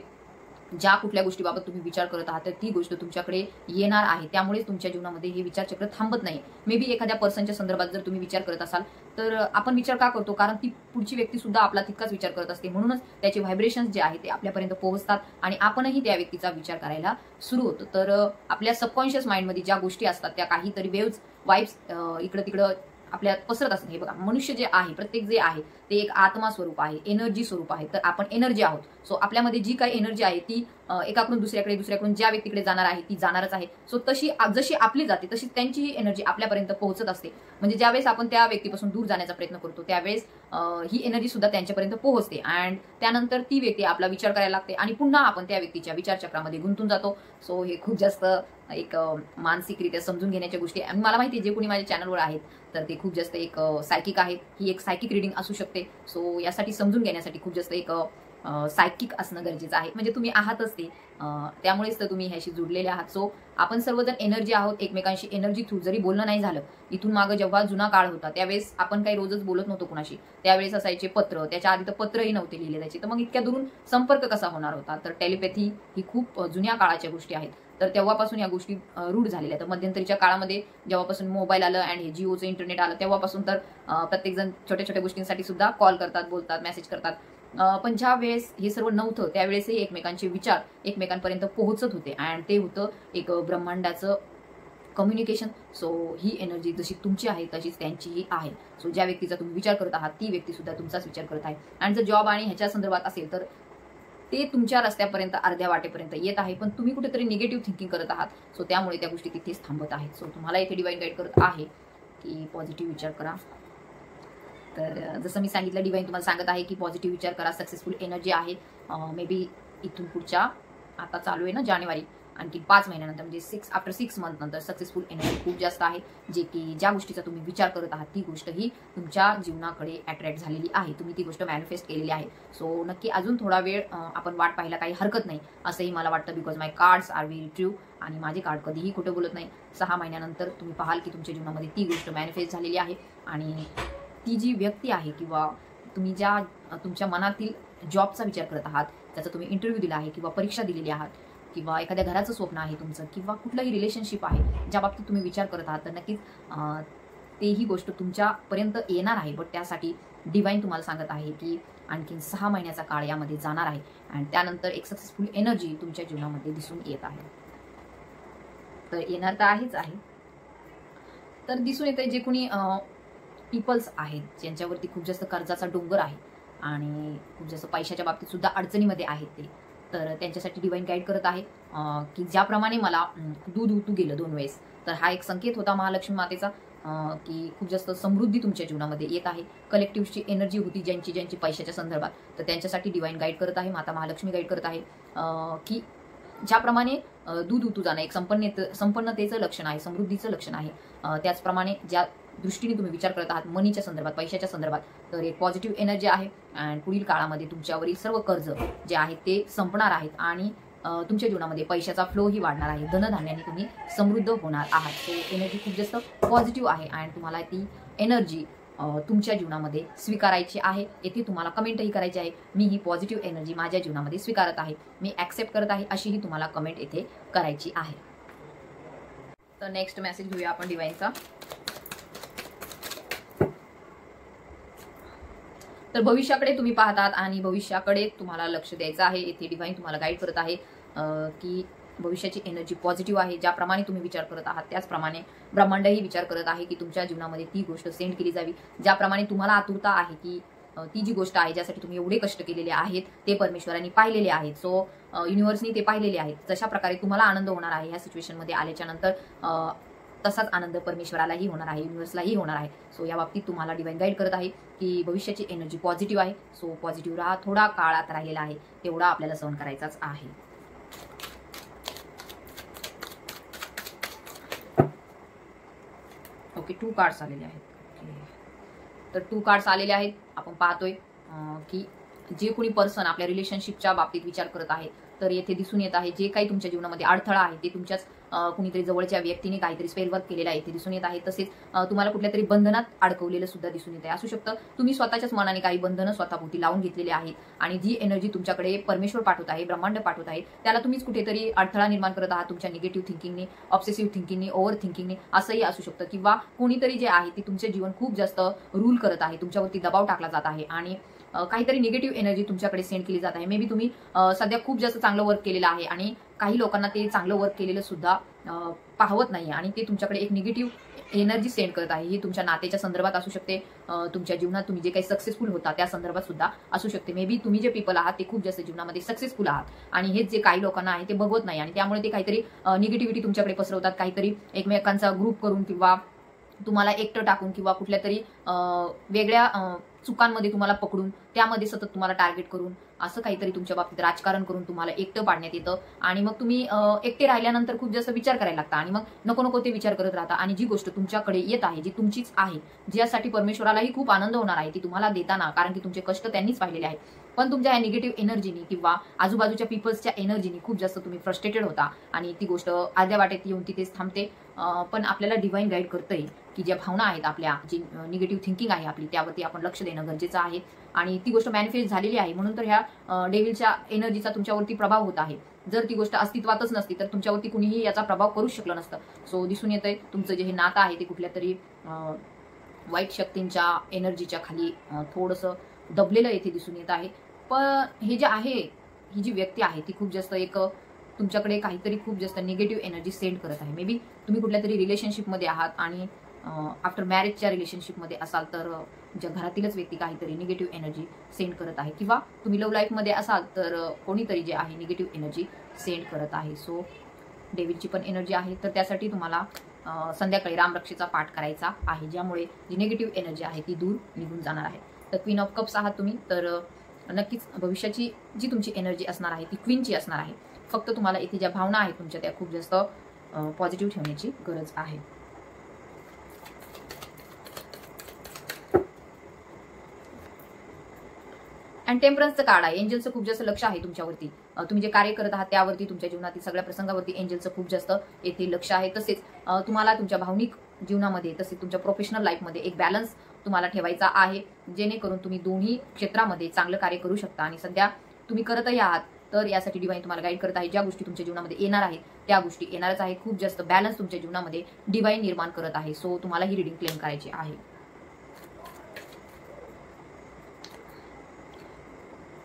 ज्या कुठल्या गोष्टीबाबत तुम्ही विचार करत आहात तर ती गोष्ट तुमच्याकडे येणार आहे. त्यामुळे तुमच्या जीवनामध्ये हे विचारचक्र थांबत नाही. मे बी एखाद्या पर्सनच्या संदर्भात जर तुम्ही विचार करत असाल तर आपण विचार का करतो, कारण ती पुढची व्यक्ती सुद्धा आपला तितकाच विचार करत असते. म्हणूनच त्याचे व्हायब्रेशन्स जे आहे ते आपल्यापर्यंत पोहोचतात आणि आपणही त्या व्यक्तीचा विचार करायला सुरू होतो. तर आपल्या सबकॉन्शियस माइंडमध्ये ज्या गोष्टी असतात त्या काहीतरी वेव्स वाईब्स इकडं तिकडं आपल्या पसरत असतात. हे बघा, मनुष्य जे आहे, प्रत्येक जे आहे ते एक आत्मा स्वरूप आहे, एनर्जी स्वरूप आहे. तर आपण एनर्जी आहोत. सो आपल्यामध्ये जी काही एनर्जी आहे ती एकाकडून दुसऱ्याकडून ज्या व्यक्तीकडे जाणार आहे ती जाणारच आहे. सो तशी जशी आपली जाते तशी त्यांचीही एनर्जी आपल्यापर्यंत पोहोचत असते. म्हणजे ज्यावेळेस आपण त्या व्यक्तीपासून दूर जाण्याचा प्रयत्न करतो त्यावेळेस ही एनर्जी सुद्धा त्यांच्यापर्यंत पोहोचते. अँड त्यानंतर ती व्यक्ती आपला विचार करायला लागते आणि पुन्हा आपण त्या व्यक्तीच्या विचारचक्रामध्ये गुंतून जातो. सो हे खूप जास्त एक मानसिकरित्या समजून घेण्याच्या गोष्टी. आणि मला माहिती आहे जे कोणी माझ्या चॅनलवर आहेत तर ते खूप जास्त एक सायकिक आहेत. ही एक सायकिक रिडिंग असू शकते. सो यासाठी समजून घेण्यासाठी खूप जास्त एक सायकिक असणं गरजेचं आहे. म्हणजे तुम्ही आहातच ते, त्यामुळेच तर तुम्ही ह्याशी जुडलेले आहात. सो आपण सर्वजण एनर्जी आहोत, एकमेकांशी एनर्जी थ्रू. जरी बोलणं नाही झालं, इथून मागं जेव्हा जुना काळ होता त्यावेळेस आपण काही रोजच बोलत नव्हतो कुणाशी. त्यावेळेस असायचे पत्र, त्याच्या आधी तर पत्रही नव्हते लिहिले जायचे. तर मग इतक्या दुरून संपर्क कसा होणार होता. तर टेलिपॅथी ही खूप जुन्या काळाच्या गोष्टी आहेत. तर तेव्हापासून या गोष्टी रूढ झालेल्या. तर मध्यंतरीच्या काळामध्ये जेव्हापासून मोबाईल आलं आणि हे जिओचं इंटरनेट आलं तेव्हापासून तर प्रत्येकजण छोट्या छोट्या गोष्टींसाठी सुद्धा कॉल करतात, बोलतात, मेसेज करतात. पण ज्या वेळेस हे सर्व नव्हतं त्यावेळेसही एकमेकांचे विचार एकमेकांपर्यंत पोहोचत होते. अँड ते होतं एक ब्रह्मांडाचं कम्युनिकेशन. सो ही एनर्जी जशी तुमची आहे तशीच त्यांचीही आहे. सो ज्या व्यक्तीचा तुम्ही विचार करत आहात ती व्यक्ती सुद्धा तुमचाच विचार करत आहे. आणि जर जॉब आणि ह्याच्या संदर्भात असेल तर ते तुमच्या रस्त्यापर्यंत अर्ध्या वाटेपर्यंत येत आहे, पण तुम्ही कुठेतरी निगेटिव्ह थिंकिंग करत आहात. सो त्यामुळे त्या गोष्टी तिथेच थांबत आहेत. सो तुम्हाला इथे डिवाइन गाईड करत आहे की पॉझिटिव्ह विचार करा. तर जसं मी सांगितलं, डिवाइन तुम्हाला सांगत आहे की पॉझिटिव्ह विचार करा. सक्सेसफुल एनर्जी आहे. मे बी इथून पुढच्या आता चालू आहे ना जानेवारी, आणखी 5 महिन्यानंतर म्हणजे आफ्टर 6 मंथ नंतर सक्सेसफुल एनर्जी खूप जास्त आहे. जे की ज्या गोष्टीचा तुम्ही विचार करत आहात ती गोष्ट ही तुमच्या जीवनाकडे अट्रॅक्ट झालेली आहे. तुम्ही ती गोष्ट मॅनिफेस्ट केलेली आहे. सो नक्की अजून थोडा वेळ आपण वाट पाहायला काही हरकत नाही असंही मला वाटतं. Because my cards are very true आणि माझे कार्ड कधीही खोटं बोलत नाही. 6 महिन्यानंतर तुम्ही पाहाल की तुमच्या जीवनामध्ये ती गोष्ट मॅनिफेस्ट झालेली आहे. आणि ती जी व्यक्ती आहे किंवा तुम्ही ज्या तुमच्या मनातील जॉबचा विचार करत आहात, त्याचा तुम्ही इंटरव्ह्यू दिला आहे किंवा परीक्षा दिलेली आहात किंवा एखाद्या घराचं स्वप्न आहे तुमचं किंवा कुठलंही रिलेशनशिप आहे ज्या बाबतीत तुम्ही विचार करत आहात, तर नक्कीच तेही गोष्ट तुमच्यापर्यंत येणार आहे. बट त्यासाठी डिवाइन तुम्हाला सांगत आहे की आणखीन 6 महिन्याचा काळ यामध्ये जाणार आहे आणि त्यानंतर एक सक्सेसफुल एनर्जी तुमच्या जीवनामध्ये दिसून येत आहे. तर येणार तर आहेच आहे. तर दिसून येते जे कोणी पीपल्स आहेत ज्यांच्यावरती खूप जास्त कर्जाचा डोंगर आहे आणि खूप जास्त पैशाच्या बाबतीत सुद्धा अडचणीमध्ये आहेत ते, तर त्यांच्यासाठी डिवाइन गाईड करत आहे की ज्याप्रमाणे मला दूध उतू गेलं 2 वेळेस, तर हा एक संकेत होता महालक्ष्मी मातेचा की खूप जास्त समृद्धी तुमच्या जीवनामध्ये येत आहे. कलेक्टिव्हची एनर्जी होती ज्यांची पैशाच्या संदर्भात, तर त्यांच्यासाठी डिवाइन गाईड करत आहे, माता महालक्ष्मी गाईड करत आहे की ज्याप्रमाणे दूध उतू जाणं एक संपन्नतेचं लक्षण आहे, समृद्धीचं लक्षण आहे, त्याचप्रमाणे ज्या दृष्टीने तुम्ही विचार करत आहात मनीच्या संदर्भात, पैशाच्या संदर्भात, तर एक पॉझिटिव्ह एनर्जी आहे आणि पुढील काळामध्ये तुमच्यावरील सर्व कर्ज जे आहेत ते संपणार आहेत आणि तुमच्या जीवनामध्ये पैशाचा फ्लो ही वाढणार आहे. धनधान्याने तुम्ही समृद्ध होणार आहात. तो एनर्जी खूप जास्त पॉझिटिव्ह आहे आणि तुम्हाला ती एनर्जी तुमच्या जीवनामध्ये स्वीकारायची आहे. येथे तुम्हाला कमेंटही करायची आहे, मी ही पॉझिटिव्ह एनर्जी माझ्या जीवनामध्ये स्वीकारत आहे, मी ऍक्सेप्ट करत आहे, अशीही तुम्हाला कमेंट येथे करायची आहे. तर नेक्स्ट मेसेज घेऊया आपण डिवाइनचा. तर भविष्याकडे तुम्ही पाहतात आणि भविष्याकडे तुम्हाला लक्ष द्यायचं आहे. येथे डिवाइन तुम्हाला गाईड करत आहे की भविष्याची एनर्जी पॉझिटिव्ह आहे. ज्याप्रमाणे तुम्ही विचार करत आहात त्याचप्रमाणे ब्रह्मांडही विचार करत आहे की तुमच्या जीवनामध्ये ती गोष्ट सेंड केली जावी. ज्याप्रमाणे तुम्हाला आतुरता आहे की ती जी गोष्ट आहे ज्यासाठी तुम्ही एवढे कष्ट केलेले आहेत ते परमेश्वरांनी पाहिलेले आहेत. सो युनिव्हर्सनी ते पाहिलेले आहेत. जशा प्रकारे तुम्हाला आनंद होणार आहे ह्या सिच्युएशनमध्ये आल्याच्या नंतर तसाच आनंद परमेश्वरालाही होणार आहे, युनिव्हर्सलाही होणार आहे. सो या बाबतीत तुम्हाला डिवाइन गाईड करत आहे की भविष्याची एनर्जी पॉझिटिव्ह आहे. सो पॉझिटिव्ह राहा. थोडा काळात राहिलेला आहे तेवढा आपल्याला सहन करायचाच आहे. ओके, 2 कार्ड्स आलेले आहेत. तर 2 कार्ड्स आलेले आहेत. आपण पाहतोय की जे कोणी पर्सन आपल्या रिलेशनशिपच्या बाबतीत विचार करत आहे तर येथे दिसून येत आहे जे काही तुमच्या जीवनामध्ये अडथळा आहे ते तुमच्याच कुणीतरी जवळच्या व्यक्तीने काहीतरी स्पेल वर्क केलेला आहे ते दिसून येत आहे. तसेच तुम्हाला कुठल्या तरी बंधनात अडकवलेलं सुद्धा दिसून येत आहे. असू शकतं तुम्ही स्वतःच्याच मनाने काही बंधनं स्वतःभोवती लावून घेतलेले आहेत आणि जी एनर्जी तुमच्याकडे परमेश्वर पाठवत आहे, ब्रह्मांड पाठवत आहे, त्याला तुम्हीच कुठेतरी अडथळा निर्माण करत आहात तुमच्या निगेटिव्ह थिंकिंगने, ऑब्सेसिव्ह थिंकिंगने, ओव्हर थिंकिंगने, असंही असू शकतं. किंवा कोणीतरी जे आहे ते तुमचे जीवन खूप जास्त रूल करत आहे, तुमच्यावरती दबाव टाकला जात आहे आणि काहीतरी निगेटिव्ह एनर्जी तुमच्याकडे सेंड केली जात आहे. मे बी तुम्ही सध्या खूप जास्त चांगलं वर्क केलेलं आहे आणि काही लोकांना ते चांगलं वर्क केलेलं सुद्धा पाहवत नाही आणि ते तुमच्याकडे एक निगेटिव्ह एनर्जी सेंड करत आहे. ही तुमच्या नात्याच्या संदर्भात असू शकते, तुमच्या जीवनात तुम्ही जे काही सक्सेसफुल होता त्या संदर्भात सुद्धा असू शकते. मे बी तुम्ही जे पीपल आहात ते खूप जास्त जीवनामध्ये सक्सेसफुल आहात आणि हेच जे काही लोकांना आहे ते बघवत नाही आणि त्यामुळे ते काहीतरी निगेटिव्हिटी तुमच्याकडे पसरवतात, काहीतरी एकमेकांचा ग्रुप करून किंवा तुम्हाला एकटं टाकून किंवा कुठल्या तरी वेगळ्या चुकांमध्ये तुम्हाला पकडून त्यामध्ये सतत तुम्हाला टार्गेट करून असं काहीतरी तुमच्या बाबतीत राजकारण करून तुम्हाला एकटं पाडण्यात येतं आणि मग तुम्ही एकटे राहिल्यानंतर खूप जास्त विचार करायला लागता आणि मग नको नको ते विचार करत राहता आणि जी गोष्ट तुमच्याकडे येत आहे जी तुमचीच आहे, ज्यासाठी परमेश्वरालाही खूप आनंद होणार आहे ती तुम्हाला देताना, कारण की तुमचे कष्ट त्यांनीच पाहिलेले आहेत. पण तुमच्या या निगेटिव्ह एनर्जीनी किंवा आजूबाजूच्या पीपल्सच्या एनर्जीनी खूप जास्त तुम्ही फ्रस्ट्रेटेड होता आणि ती गोष्ट अर्ध्या वाटेत येऊन तिथेच थांबते. पण आपल्याला डिवाइन गाईड करतंय की ज्या भावना आहेत आपल्या, जी निगेटिव्ह थिंकिंग आहे आपली, त्यावरती आपण लक्ष देणं गरजेचं आहे आणि ती गोष्ट मॅनिफेस्ट झालेली आहे. म्हणून तर ह्या डेव्हिलच्या एनर्जीचा तुमच्यावरती प्रभाव होत आहे. जर ती गोष्ट अस्तित्वातच नसती तर तुमच्यावरती कुणीही याचा प्रभाव करूच शकलं नसतं. सो दिसून येतंय तुमचं जे हे नातं आहे ते कुठल्या तरी वाईट शक्तींच्या एनर्जीच्या खाली थोडंसं दबलेलं येथे दिसून येत आहे. पण हे जे आहे, ही जी व्यक्ती आहे ती खूप जास्त एक तुमच्याकडे काहीतरी खूप जास्त निगेटिव्ह एनर्जी सेंड करत आहे. मे बी तुम्ही कुठल्या तरी रिलेशनशिपमध्ये आहात आणि आफ्टर मॅरेजच्या रिलेशनशिपमध्ये असाल तर ज्या घरातीलच व्यक्ती काहीतरी निगेटिव्ह एनर्जी सेंड करत आहे किंवा तुम्ही लव्ह लाईफमध्ये असाल तर कोणीतरी जे आहे निगेटिव्ह एनर्जी सेंड करत आहे. सो डेव्हिलची पण एनर्जी आहे तर त्यासाठी तुम्हाला संध्याकाळी रामरक्षेचा पाठ करायचा आहे, ज्यामुळे जी निगेटिव्ह एनर्जी आहे ती दूर निघून जाणार आहे. तर क्वीन ऑफ कप्स आहात तुम्ही, तर नक्कीच भविष्याची जी तुमची एनर्जी असणार आहे ती क्वीनची असणार आहे. फक्त तुम्हाला इथे ज्या भावना आहेत तुमच्या त्या खूप जास्त पॉझिटिव्ह ठेवण्याची गरज आहे. अँड टेम्परन्सचं कार्ड आहे. एंजलचं खूप जास्त लक्ष आहे तुमच्यावरती, तुम्ही जे कार्य करत आहात त्यावरती, तुमच्या जीवनातील सगळ्या प्रसंगावरती एंजलचं खूप जास्त येथे लक्ष आहे. तसेच तुम्हाला तुमच्या भावनिक जीवनामध्ये तसेच तुमच्या प्रोफेशनल लाईफमध्ये एक बॅलन्स तुम्हाला ठेवायचा आहे, जेणेकरून तुम्ही दोन्ही क्षेत्रामध्ये चांगलं कार्य करू शकता. आणि सध्या तुम्ही करतही आहात तर यासाठी डिवाइन तुम्हाला गाईड करत आहे. ज्या गोष्टी तुमच्या जीवनामध्ये येणार आहेत त्या गोष्टी येणारच आहे. खूप जास्त बॅलन्स तुमच्या जीवनामध्ये डिवाइन निर्माण करत आहे. सो तुम्हाला ही रिडिंग क्लेम करायची आहे.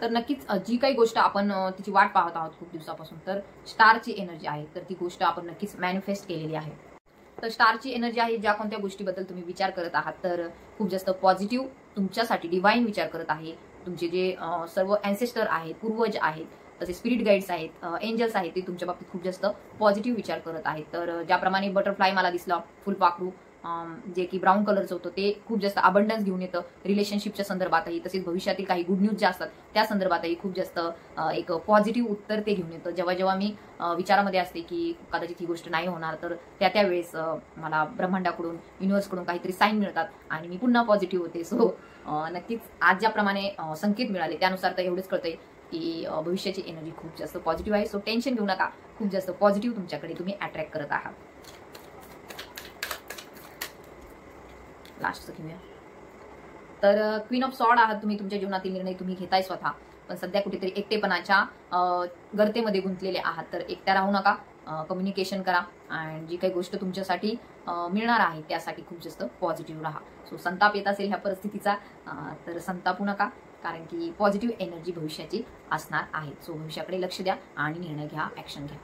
तर नक्कीच जी काही गोष्ट आपण तिची वाट पाहत आहोत खूप दिवसापासून, तर स्टारची एनर्जी आहे, तर ती गोष्ट आपण नक्कीच मॅनिफेस्ट केलेली आहे. तर स्टारची एनर्जी आहे, ज्या कोणत्या गोष्टीबद्दल तुम्ही विचार करत आहात तर खूप जास्त पॉझिटिव्ह तुमच्यासाठी डिवाइन विचार करत आहे. तुमचे जे सर्व अँसेस्टर आहेत, पूर्वज आहेत, तसे स्पिरिट गाईड्स आहेत, एंजल्स आहेत, ते तुमच्या बाबतीत खूप जास्त पॉझिटिव्ह विचार करत आहेत. तर ज्याप्रमाणे बटरफ्लाय मला दिसला फुलपाखरू, जे की ब्राऊन कलरचं होतं, ते खूप जास्त अबंडन्स घेऊन येतं रिलेशनशिपच्या संदर्भातही, तसेच भविष्यातील काही गुड न्यूज ज्या असतात त्या संदर्भातही खूप जास्त एक पॉझिटिव्ह उत्तर ते घेऊन येतं. जेव्हा जेव्हा मी विचारामध्ये असते की कदाचित ही गोष्ट नाही होणार, तर त्यावेळेस मला ब्रह्मांडाकडून, युनिव्हर्सकडून काहीतरी साईन मिळतात आणि मी पुन्हा पॉझिटिव्ह होते. सो नक्कीच आज ज्याप्रमाणे संकेत मिळाले त्यानुसार तर एवढंच कळतंय की भविष्याची एनर्जी खूप जास्त पॉझिटिव्ह आहे. सो टेन्शन घेऊ नका, खूप जास्त पॉझिटिव्ह तुमच्याकडे तुम्ही अट्रॅक्ट करत आहात. लास्टचं घेऊया. तर क्वीन ऑफ सॉर्ड आहात तुम्ही. तुमच्या जीवनातील निर्णय तुम्ही घेताय स्वतः, पण सध्या कुठेतरी एकटेपणाच्या गर्तेमध्ये गुंतलेले आहात. तर एकट्या राहू नका, कम्युनिकेशन करा आणि जी काही गोष्ट तुमच्यासाठी मिळणार आहे त्यासाठी खूप जास्त पॉझिटिव्ह राहा. सो संताप येत असेल ह्या परिस्थितीचा तर संतापू नका, कारण की पॉझिटिव्ह एनर्जी भविष्याची असणार आहे. सो भविष्याकडे लक्ष द्या आणि निर्णय घ्या, ऍक्शन घ्या.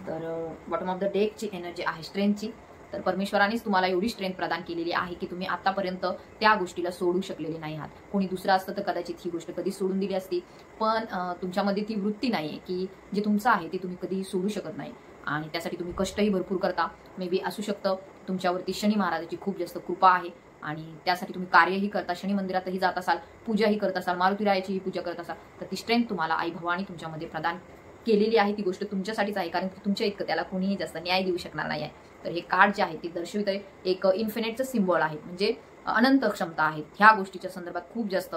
तर बॉटम ऑफ द डेकची एनर्जी आहे स्ट्रेंथची. तर परमेश्वरानेच तुम्हाला एवढी स्ट्रेंथ प्रदान केलेली आहे की तुम्ही आतापर्यंत त्या गोष्टीला सोडू शकलेले नाही आहात. कोणी दुसरं असतं तर कदाचित ही गोष्ट कधी सोडून दिली असती, पण तुमच्यामध्ये ती वृत्ती नाहीये की जे तुमचं आहे ते तुम्ही कधी सोडू शकत नाही आणि त्यासाठी तुम्ही कष्टही भरपूर करता. मे बी असू शकतं तुमच्यावरती शनी महाराजाची खूप जास्त कृपा आहे आणि त्यासाठी तुम्ही कार्यही करता, शनी मंदिरातही जात असाल, पूजाही करत असाल, मारुतीरायाचीही पूजा करत असाल, तर ती स्ट्रेंथ तुम्हाला आई भवानी तुमच्यामध्ये प्रदान केलेली आहे. ती गोष्ट तुमच्यासाठीच आहे, कारण की तुमच्या इतकं त्याला कोणीही जास्त न्याय देऊ शकणार नाही आहे. तर हे कार्ड जे आहे ते दर्शवित आहे एक इन्फिनिटचं सिम्बॉल आहे, म्हणजे अनंत क्षमता आहेत. ह्या गोष्टीच्या संदर्भात खूप जास्त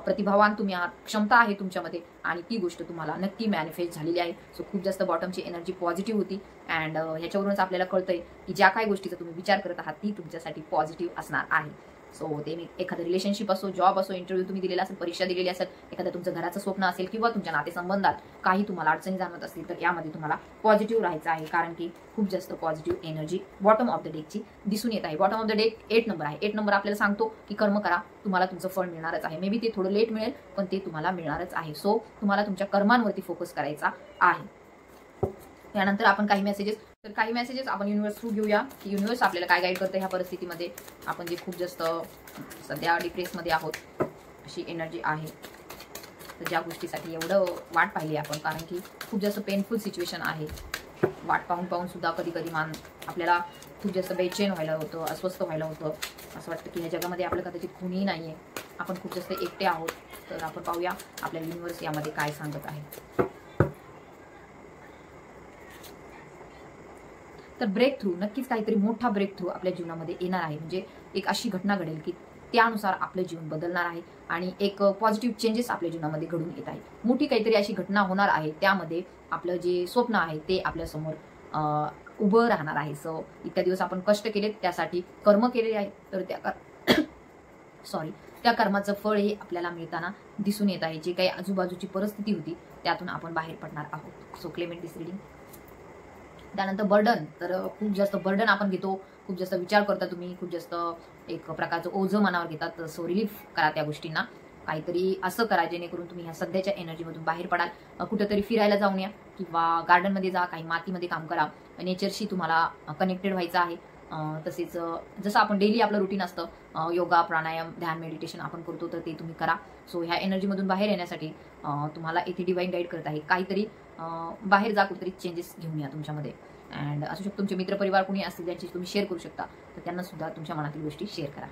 प्रतिभावान तुम्ही आहात, क्षमता आहे तुमच्यामध्ये आणि ती गोष्ट तुम्हाला नक्की मॅनिफेस्ट झालेली आहे. सो खूप जास्त बॉटमची एनर्जी पॉझिटिव्ह होती अँड ह्याच्यावरूनच आपल्याला कळतंय की ज्या काही गोष्टीचा तुम्ही विचार करत आहात ती तुमच्यासाठी पॉझिटिव्ह असणार आहे. सो ते एखादं रिलेशनशिप असो, जॉब असो, इंटरव्ह्यू तुम्ही दिलेला असेल, परीक्षा दिलेली असेल, एखादं तुमचं घराचं स्वप्न असेल किंवा तुमच्या नातेसंबंधात काही तुम्हाला अडचणी जाणवत असतील, तर यामध्ये तुम्हाला पॉझिटिव्ह राहायचं आहे, कारण की खूप जास्त positive energy bottom of the डेकची दिसून येत आहे. Bottom of the deck 8 number आहे. 8 नंबर आपल्याला सांगतो की कर्म करा, तुम्हाला तुमचं फळ मिळणारच आहे. मे बी ते थोडं लेट मिळेल, पण ते तुम्हाला मिळणारच आहे. सो तुम्हाला तुमच्या कर्मांवरती फोकस करायचा आहे. त्यानंतर आपण काही मेसेजेस आपण युनिव्हर्स थ्रू घेऊया की युनिव्हर्स आपल्याला काय गाईड करतं ह्या परिस्थितीमध्ये. आपण जे खूप जास्त सध्या डिप्रेसमध्ये आहोत अशी एनर्जी आहे, तर ज्या गोष्टीसाठी एवढं वाट पाहिली आपण, कारण की खूप जास्त पेनफुल सिच्युएशन आहे. वाट पाहून सुद्धा कधी कधी आपल्याला खूप जास्त बेचैन व्हायला होतं, अस्वस्थ व्हायला होतं. असं वाटतं की ह्या जगामध्ये आपलं कदाचित कोणीही नाही आहे, आपण खूप जास्त एकटे आहोत. तर आपण पाहूया आपल्या युनिव्हर्स यामध्ये काय सांगत आहे. तर ब्रेक थ्रू, नक्कीच काहीतरी मोठा ब्रेक थ्रू आपल्या जीवनामध्ये येणार आहे. म्हणजे एक अशी घटना घडेल की त्यानुसार आपलं जीवन बदलणार आहे आणि एक पॉझिटिव्ह चेंजेस आपल्या जीवनामध्ये घडून येत आहे. मोठी काहीतरी अशी घटना होणार आहे, त्यामध्ये आपलं जे स्वप्न आहे ते आपल्यासमोर उभं राहणार आहे. सो इतक्या दिवस आपण कष्ट केलेत, त्यासाठी कर्म केलेले आहे, तर त्या कर्माचं फळ हे आपल्याला मिळताना दिसून येत आहे. जे काही आजूबाजूची परिस्थिती होती त्यातून आपण बाहेर पडणार आहोत. सो क्लेमेंट दिस रीडिंग. त्यानंतर बर्डन, तर खूप जास्त बर्डन आपण घेतो, खूप जास्त विचार करता तुम्ही, खूप जास्त एक प्रकारचं ओझं मनावर घेतात. सो रिलीफ करा त्या गोष्टींना, काहीतरी असं करा जेणेकरून तुम्ही ह्या सध्याच्या एनर्जीमधून बाहेर पडाल. कुठेतरी फिरायला जाऊन या किंवा गार्डनमध्ये जा, काही मातीमध्ये काम करा, नेचरशी तुम्हाला कनेक्टेड व्हायचं आहे. तसेच जसं आपण डेली आपलं रुटीन असतं, योगा, प्राणायाम, ध्यान, मेडिटेशन आपण करतो, तर ते तुम्ही करा. सो ह्या एनर्जीमधून बाहेर येण्यासाठी तुम्हाला इथे डिवाइन गाईड करत आहे. काहीतरी बाहेर जा, कुठेतरी चेंजेस घेऊन या तुमच्यामध्ये. अँड असू शकतो तुमचे मित्रपरिवार कोणी असतील ज्यांची तुम्ही शेअर करू शकता, तर त्यांना सुद्धा तुमच्या मनातील गोष्टी शेअर करा.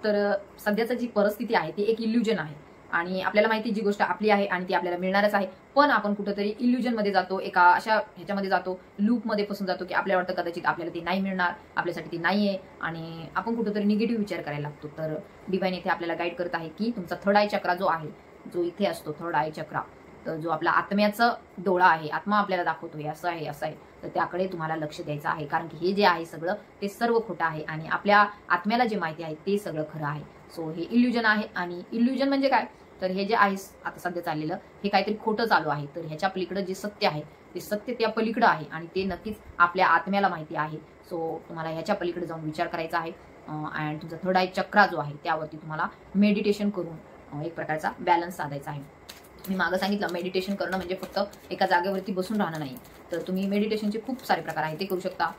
तर सध्याची जी परिस्थिती आहे ती एक इल्युजन आहे आणि आपल्याला माहिती जी गोष्ट आपली आहे आणि ती आपल्याला मिळणारच आहे, पण आपण कुठेतरी इल्युजन मध्ये जातो, एका अशा ह्याच्यामध्ये जातो, लूपमध्ये फसून जातो की आपल्याला वाटतं कदाचित आपल्याला ते नाही मिळणार, आपल्यासाठी ती नाहीये आणि आपण कुठेतरी निगेटिव्ह विचार करायला लागतो. तर डिवाइन इथे आपल्याला गाईड करत आहे की तुमचा थर्ड आय चक्रा जो आहे, जो इथे असतो थर्ड आय चक्रा, तर जो आपला आत्म्याचा डोळा आहे, आत्मा आपल्याला दाखवतो असं आहे, तर त्याकडे तुम्हाला लक्ष द्यायचं आहे, कारण की हे जे आहे सगळं ते सर्व खोटं आहे आणि आपल्या आत्म्याला जे माहिती आहे ते सगळं खरं आहे. सो हे इल्युजन आहे आणि इल्युजन म्हणजे काय, तर हे जे आहे आता सध्या चाललेलं हे काहीतरी खोटं चालू आहे, तर ह्याच्या पलीकडे जे सत्य आहे ते सत्य त्या पलीकडे आहे आणि ते नक्कीच आपल्या आत्म्याला माहिती आहे. सो तुम्हाला ह्याच्या पलीकडे जाऊन विचार करायचा आहे. अँड तुमचा थर्ड आय चक्रा जो आहे त्यावरती तुम्हाला मेडिटेशन करून एक प्रकारचा बॅलन्स साधायचा आहे. मी मागं सांगितलं मेडिटेशन करणं म्हणजे फक्त एका जागेवरती बसून राहणं नाही, तर तुम्ही मेडिटेशनचे खूप सारे प्रकार आहेत ते करू शकता.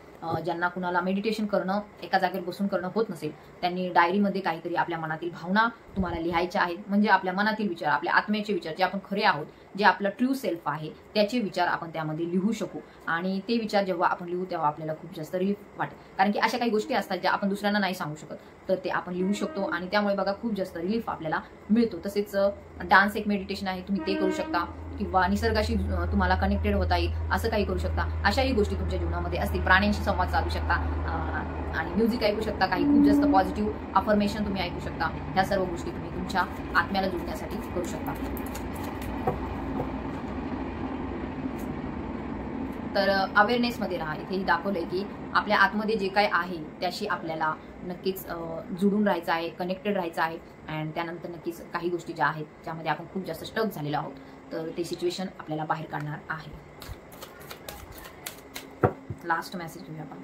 ज्यांना कुणाला मेडिटेशन करणं एका जागेवर बसून करणं होत नसेल त्यांनी डायरीमध्ये काहीतरी आपल्या मनातील भावना तुम्हाला लिहायच्या आहेत. म्हणजे आपल्या मनातील विचार, आपल्या आत्म्याचे विचार, जे आपण खरे आहोत, जे आपलं ट्रू सेल्फ आहे त्याचे विचार आपण त्यामध्ये लिहू शकू. आणि ते विचार जेव्हा आपण लिहू तेव्हा आपल्याला खूप जास्त रिलीफ वाटेल, कारण की अशा काही गोष्टी असतात ज्या आपण दुसऱ्यांना नाही सांगू शकत, तर ते आपण लिहू शकतो आणि त्यामुळे बघा खूप जास्त रिलीफ आपल्याला मिळतो. तसेच डान्स एक मेडिटेशन आहे, तुम्ही ते करू शकता किंवा निसर्गाशी तुम्हाला कनेक्टेड होता येईल असं काही करू शकता. अशाही गोष्टी तुमच्या जीवनामध्ये असतील. प्राण्यांशी संवाद साधू शकता आणि म्युझिक ऐकू शकता. काही खूप जास्त पॉझिटिव्ह अफर्मेशन तुम्ही ऐकू शकता. ह्या सर्व गोष्टी तुम्ही तुमच्या आत्म्याला जोडण्यासाठी करू शकता. तर अवेअरनेसमध्ये राहा. इथेही दाखवलंय की आपल्या आतमध्ये जे काय आहे त्याशी आपल्याला नक्कीच जुडून राहायचं आहे, कनेक्टेड राहायचं आहे. अँड त्यानंतर नक्कीच काही गोष्टी ज्या आहेत ज्यामध्ये आपण खूप जास्त स्टक झालेलो आहोत, तर ते सिच्युएशन आपल्याला बाहेर काढणार आहे. लास्ट मेसेज घेऊया आपण.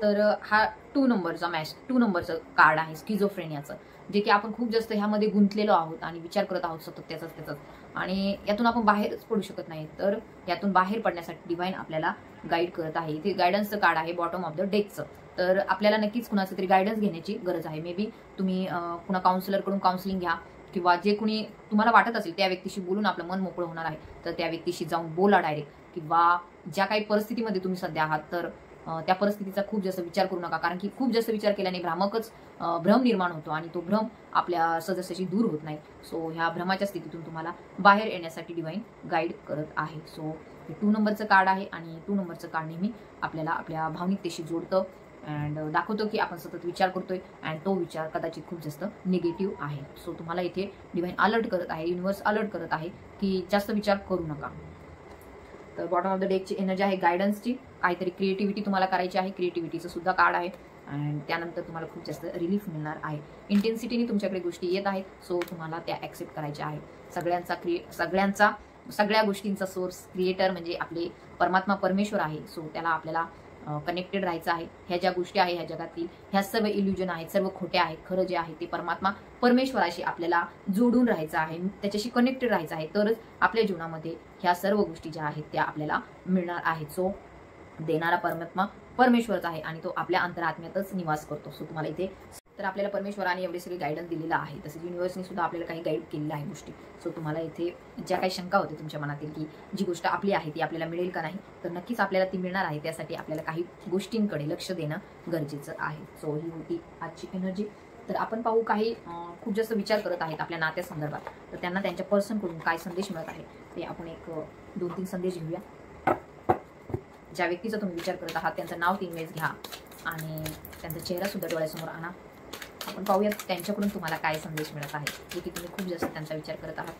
तर हा 2 नंबरचं कार्ड आहे स्किझोफ्रेनियाचं, जे की आपण खूप जास्त ह्यामध्ये गुंतलेलो आहोत आणि विचार करत आहोत सतत त्याचाच आणि यातून आपण बाहेरच पडू शकत नाही. तर यातून बाहेर पडण्यासाठी डिव्हाइन आपल्याला गाईड करत आहे. इथे गायडन्सचं कार्ड आहे बॉटम ऑफ द डेकचं. तर आपल्याला नक्कीच कुणाचं तरी गायडन्स घेण्याची गरज आहे. मे बी तुम्ही कुणा काउन्सिलरकडून काउन्सिलिंग घ्या किंवा जे कुणी तुम्हाला वाटत असेल त्या व्यक्तीशी बोलून आपलं मन मोकळं होणार आहे, तर त्या व्यक्तीशी जाऊन बोला डायरेक्ट. किंवा ज्या काही परिस्थितीमध्ये तुम्ही सध्या आहात तर त्या परिस्थितीचा खूप जास्त विचार करू नका, कारण की खूप जास्त विचार केल्याने भ्रम निर्माण होतो आणि तो भ्रम आपल्या सदस्याशी दूर होत नाही. सो ह्या भ्रमाच्या स्थितीतून तुम्हाला बाहेर येण्यासाठी डिव्हाइन गाईड करत आहे. सो हे 2 नंबरचं कार्ड आहे आणि 2 नंबरचं कार्ड नेहमी आपल्याला आपल्या भावनिकतेशी जोडतं अँड दाखवतो की आपण सतत विचार करतोय अँड तो विचार कदाचित खूप जास्त निगेटिव्ह आहे. सो तुम्हाला इथे डिव्हाइन अलर्ट करत आहे, युनिव्हर्स अलर्ट करत आहे की जास्त विचार करू नका. तर बॉटम ऑफ द डेकची एनर्जी आहे गायडन्सची. काहीतरी क्रिएटिव्हिटी तुम्हाला करायची आहे, क्रिएटिव्हिटीचं सुद्धा कार्ड आहे अँड त्यानंतर तुम्हाला खूप जास्त रिलीफ मिळणार आहे. इंटेन्सिटीने तुमच्याकडे गोष्टी येत आहेत, सो तुम्हाला त्या ॲक्सेप्ट करायच्या आहेत. सगळ्या गोष्टींचा सोर्स क्रिएटर म्हणजे आपले परमात्मा परमेश्वर आहे. सो त्याला आपल्याला कनेक्टेड राहायचं आहे. ह्या ज्या गोष्टी आहे ह्या जगातील ह्या सर्व इल्युजन आहेत, सर्व खोटे आहेत. खरं जे आहे ते परमात्मा परमेश्वराशी आपल्याला जोडून राहायचं आहे, त्याच्याशी कनेक्टेड राहायचं आहे, तरच आपल्या जीवनामध्ये ह्या सर्व गोष्टी ज्या आहेत त्या आपल्याला मिळणार आहेत. सो देणारा परमात्मा परमेश्वरच आहे आणि तो आपल्या अंतरात्म्यातच निवास करतो. सो तुम्हाला इथे तर आपल्याला परमेश्वराने एवढे सगळे गायडन्स दिलेलं आहे, तसेच युनिव्हर्सने सुद्धा आपल्याला काही गाईड केलेलं आहे गोष्टी. सो तुम्हाला इथे ज्या काही शंका होते तुमच्या मनातील की जी गोष्ट आपली आहे ती आपल्याला मिळेल का नाही, तर नक्कीच आपल्याला ती मिळणार आहे. त्यासाठी आपल्याला काही गोष्टींकडे लक्ष देणं गरजेचं आहे. सो ही होती आजची एनर्जी. तर आपण पाहू काही खूप जास्त विचार करत आहेत आपल्या नात्यासंदर्भात, तर त्यांना त्यांच्या पर्सनकडून काय संदेश मिळत आहे ते आपण एक 2-3 संदेश घेऊया. ज्या व्यक्तीचा तुम्ही विचार करत आहात त्यांचं नाव 3 वेळेस घ्या आणि त्यांचा चेहरा सुद्धा डोळ्यासमोर आणा. आपण पाहूयात त्यांच्याकडून तुम्हाला काय संदेश मिळत आहे, जे की तुम्ही खूप जास्त त्यांचा विचार करत आहात.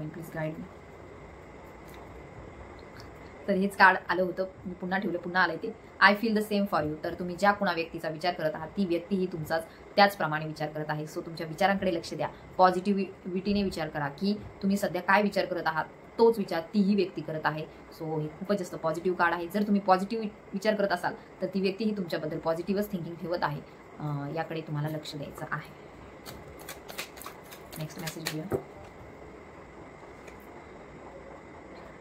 Please guide. तर हेच कार्ड आलं होतं, मी पुन्हा ठेवलं, पुन्हा आलंय ते I feel the same for you. तर तुम्ही ज्या कुणा व्यक्तीचा विचार करत आहात ती व्यक्तीही तुमचाच त्याचप्रमाणे विचार करत आहे. सो तुमच्या विचारांकडे लक्ष द्या, पॉझिटिव्हिटीने विचार करा की तुम्ही सध्या काय विचार करत आहात तोच विचार तीही व्यक्ती करत आहे. सो हे खूपच जास्त पॉझिटिव्ह कार्ड आहे. जर तुम्ही पॉझिटिव्ह विचार करत असाल तर ती व्यक्तीही तुमच्याबद्दल पॉझिटिव्हच थिंकिंग ठेवत आहे. याकडे तुम्हाला लक्ष द्यायचं आहे. नेक्स्ट मेसेज घेऊया.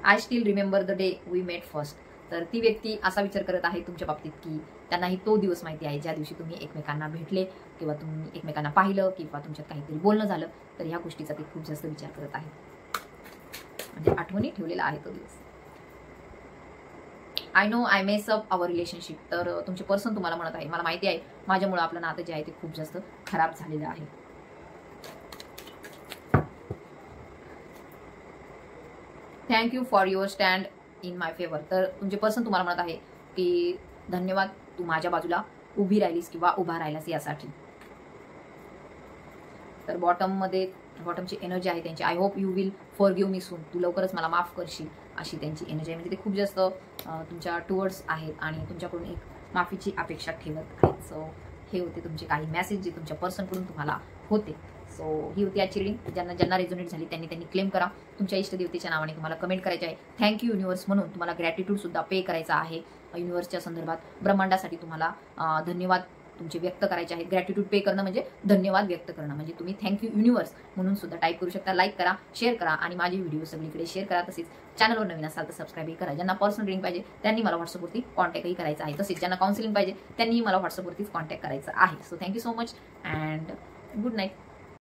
I still remember the day we met first. तर ती व्यक्ती असा विचार करत आहे तुमच्या बाबतीत की त्यांनाही तो दिवस माहिती आहे ज्या दिवशी तुम्ही एकमेकांना भेटले किंवा तुम्ही एकमेकांना पाहिलं किंवा तुमच्यात काहीतरी बोलणं झालं, तर ह्या गोष्टीचा ते खूप जास्त विचार करत आहे, म्हणजे आठवणी ठेवलेला आहे तो दिवस. I know I mess up our relationship. तर तुमचे पर्सन तुम्हाला म्हणत आहे मला माहिती आहे माझ्यामुळे आपलं नातं जे आहे ते खूप जास्त खराब झालेलं आहे. Thank you for your stand in my favour. तर तुमचे पर्सन तुम्हाला म्हणत आहे की धन्यवाद, तू माझ्या बाजूला उभी राहिलीस किंवा उभा राहिलास यासाठी. तर बॉटमची एनर्जी आहे त्यांची I hope you will forgive me soon. तू लवकरच मला माफ करशील अशी त्यांची एनर्जी आहे. म्हणजे ते खूप जास्त तुमच्या टुवर्ड्स आहेत आणि तुमच्याकडून एक माफीची अपेक्षा ठेवत आहेत. सो हे होते तुमचे काही मेसेज जे तुमच्या पर्सनकडून तुम्हाला होते. सो ही होती आजची रीडिंग. ज्यांना रेझोनेट झाली त्यांनी क्लेम करा. तुमच्या इष्टदेवतेच्या नावाने तुम्हाला कमेंट करायचे आहे. थँक्यू युनिव्हर्स म्हणून तुम्हाला ग्रॅटिट्यूड सुद्धा पे करायचा आहे. युनिव्हर्सच्या संदर्भात ब्रह्मांडासाठी तुम्हाला धन्यवाद तुमचे व्यक्त करायचे आहेत. ग्रॅटिट्यूड पे करणं म्हणजे धन्यवाद व्यक्त करणं, म्हणजे तुम्ही थँक्यू युनिव्हर्स म्हणून सुद्धा टाईप करू शकता. लाईक करा, शेअर करा आणि माझे व्हिडिओ सगळीकडे शेअर करा. तसेच चॅनलवर नवीन असाल तर सबस्क्राईबही करा. ज्यांना पर्सनल रीडिंग पाहिजे त्यांनी मला व्हॉट्सअपवरती कॉन्टॅक्टही करायचा आहे. तसेच ज्यांना काउन्सिलिंग पाहिजे त्यांनीही मला व्हॉट्सअपवरतीच कॉन्टॅक्ट करायचं आहे. So thank you so much and good night.